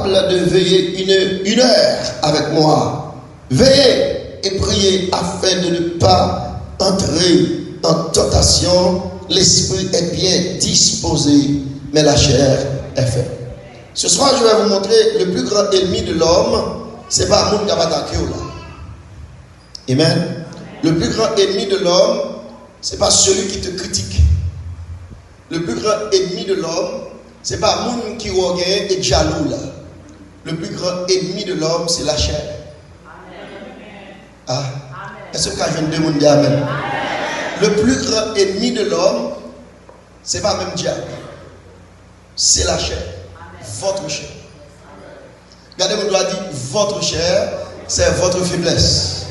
capable de veiller une heure avec moi. Veillez et priez afin de ne pas entrer en tentation. L'esprit est bien disposé, mais la chair est faible. Ce soir, je vais vous montrer le plus grand ennemi de l'homme. Ce n'est pas un monde qui va attaquer là. Amen. Le plus grand ennemi de l'homme, ce n'est pas celui qui te critique. Le plus grand ennemi de l'homme, ce n'est pas un monde qui regarde et jaloux là. Le plus grand ennemi de l'homme, c'est la chair. Ah. Est-ce que je viens de demander amen? Le plus grand ennemi de l'homme, ce n'est pas même diable. C'est la chair. Votre chair. Regardez, mon doigt dit votre chair, c'est votre faiblesse.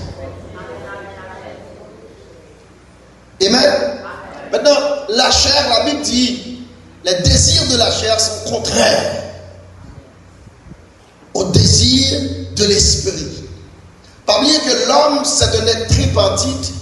Amen. Maintenant, la chair, la Bible dit, les désirs de la chair sont contraires aux désirs de l'esprit. Pas oublier que l'homme, c'est un être tripartite,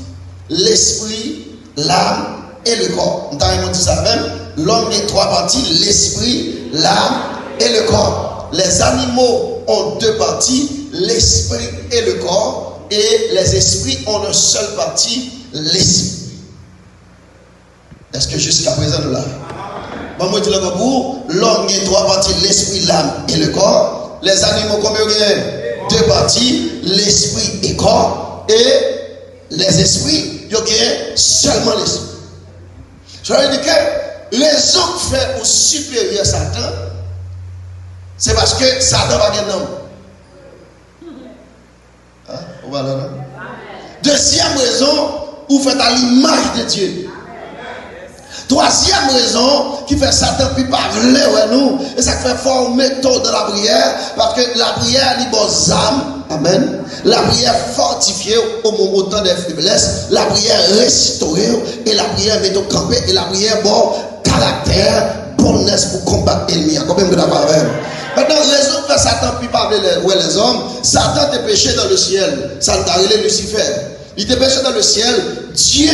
l'esprit, l'âme et le corps. Nous avons dit ça même. L'homme est trois parties, l'esprit, l'âme et le corps. Les animaux ont deux parties, l'esprit et le corps. Et les esprits ont une seule partie, l'esprit. Est-ce que jusqu'à présent nous l'avons? Bon, moi je dis le pour l'homme a trois parties, l'esprit, l'âme et le corps. Les animaux, combien il y a? Deux parties, l'esprit et le corps. Et les esprits, il y a seulement l'esprit. Je veux dire que raison qui fait au supérieur Satan, c'est parce que Satan va gagner un homme. Hein? On va là, non? Deuxième raison, vous faites à l'image de Dieu. Troisième raison qui fait Satan puis pas vouloir nous, et ça fait fort méthode de la prière, parce que la prière libère âme, amen. La prière fortifiée au moment temps des faiblesses, la prière restaurée, et la prière met au campé, et la prière bon caractère, bonnes pour combattre l'ennemi. Combien de d'accord avec? Maintenant, raison que Satan puis pas vouloir les hommes, Satan te péché dans le ciel, ça t'a relé Lucifer. Il te péché dans le ciel, Dieu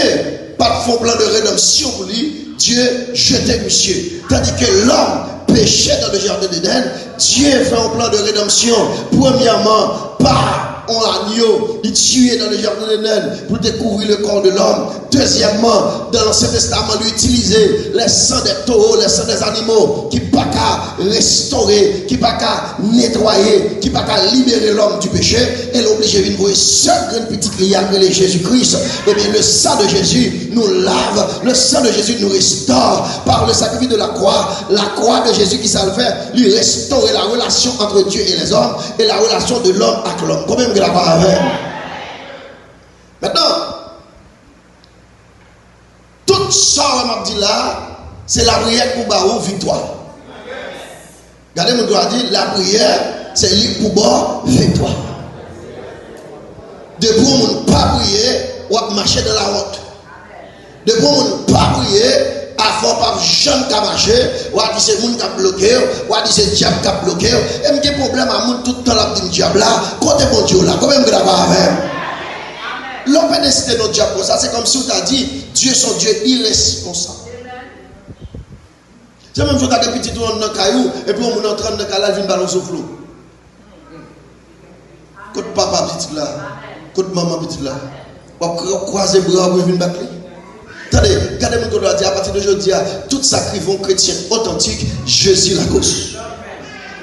pas de plan de rédemption pour lui. Dieu jetait monsieur. Tandis que l'homme péchait dans le jardin d'Éden, Dieu fait un plan de rédemption. Premièrement, par un agneau, il tuait dans le jardin d'Éden pour découvrir le corps de l'homme. Deuxièmement, dans l'Ancien Testament, il utilisait les sangs des taureaux, les sangs des animaux, qui pas qu'à restaurer, qui pas qu'à nettoyer, qui pas qu'à libérer l'homme du péché. Et l'obligé de voir seul une petite liane de Jésus-Christ. Et bien, le sang de Jésus nous lave, le sang de Jésus nous restaure par le sacrifice de la croix de Jésus qui s'en fait, lui restaurer la relation entre Dieu et les hommes et la relation de l'homme avec l'homme. Combien de la part avec? Maintenant, tout ça, on m'a dit là, c'est la prière pour Barou victoire. Regardez, mon doigt dit, la prière, c'est lui pour Barou victoire. Depuis on ne pas prier, on va marcher dans la route. Depuis on ne pas prier, à fort pas jamais qu'à marcher, on va dire c'est monde qui a bloqué, on va dire c'est diable qui a bloqué. Et me des problèmes à monde tout le temps là dit diable là, côté bon Dieu là, quand même d'accord avec. L'homme peut décider notre diable comme ça, c'est comme si on t'a dit Dieu son Dieu irresponsable. C'est même si on a des petits tours dans le caillou et puis on est en train de caler vient balancer au flot. Côté papa petit là, côté maman petit là. On croiser bras pour venir battre. Attendez, regardez mon doigt dire à partir d'aujourd'hui, tout sacrifice chrétien authentique, Jésus la cause.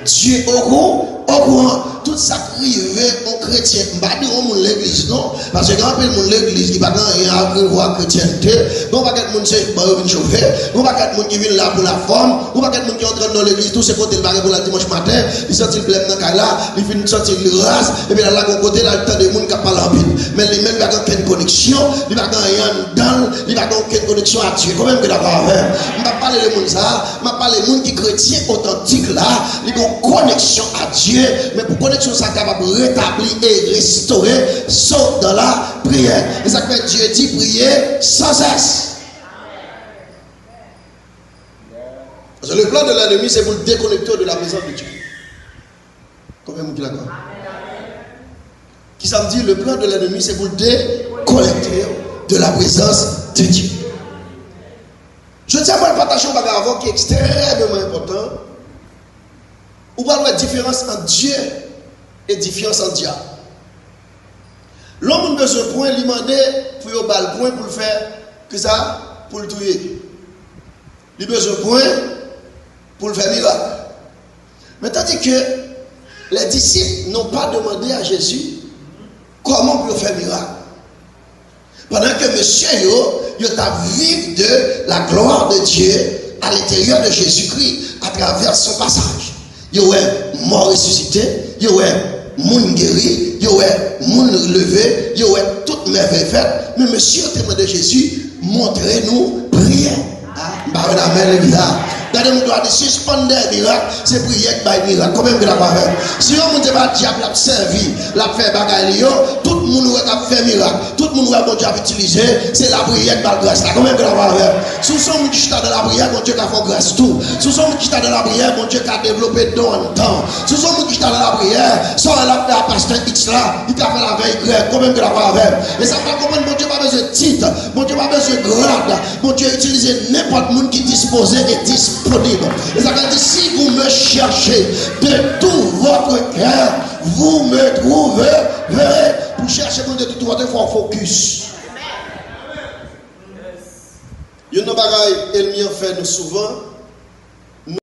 Dieu au courant, tout sacrifice en chrétien, pas dire au l'église, non, parce que quand on l'église, il va pas avoir chrétienté, on va pas monde c'est pas venir chauffer, on va pas monde qui vient là pour la forme, on va pas monde qui entre dans l'église tous ces côtés le barrer pour la dimanche matin, il sent le blême dans là, il finit sentir le race et puis là côté là le temps de monde qui parle en pile, mais les mêmes pas aucune connexion, il va rien dans, il va aucune connexion à Dieu, quand même que d'accord avec. On va parler de monde ça, on va parler de monde qui chrétien authentique là, il ont connexion à Dieu, mais pour connexion ça capable de rétablir et restaurer sauf dans la prière. Et ça fait Dieu dit prier sans cesse. Parce que le plan de l'ennemi c'est pour le déconnecter de la présence de Dieu. Combien vous dites d'accord? Qui ça me dit le plan de l'ennemi c'est pour le déconnecter de la présence de Dieu. Je tiens à partager un bagage avant qui est extrêmement important. Ou pas la différence entre Dieu et différence entre diable. L'homme a besoin de point, lui demander pour le bal point pour le faire, que ça, pour le tuer. Il a besoin de point pour le faire miracle. Mais tandis que les disciples n'ont pas demandé à Jésus comment pour faire miracle. Pendant que monsieur il a vécu de la gloire de Dieu à l'intérieur de Jésus-Christ à travers son passage. Il est mort ressuscité, il est moun guéri, il est moun levé, il est toute merveille faite. Mais monsieur a demandé à Jésus, montrez-nous prière. Nous doit suspendre des miracles, c'est prier que des miracles. Combien de la pas fait? Si on ne pas diable a servi, l'a fait bagaille, tout le monde a fait miracle, tout le monde a bon Dieu utilisé, c'est la prière qui a grâce. Combien de la pas fait? Si on qui dans la prière, bon Dieu a fait grâce tout. Si on qui dans la prière, bon Dieu a développé don en temps. Si on qui dans la prière, sans la fait à pasteur X là, il a fait la veille grec. Combien de la pas fait? Et ça va comprendre, bon Dieu n'a pas besoin de titre, bon Dieu n'a pas besoin de grade, bon Dieu utilise n'importe monde qui disposé et disponible. Et ça veut dire, si vous me cherchez de tout votre cœur, vous me trouverez. Pour chercher de tout votre focus. Il y a une bagaille, elle m'y en fait nous souvent.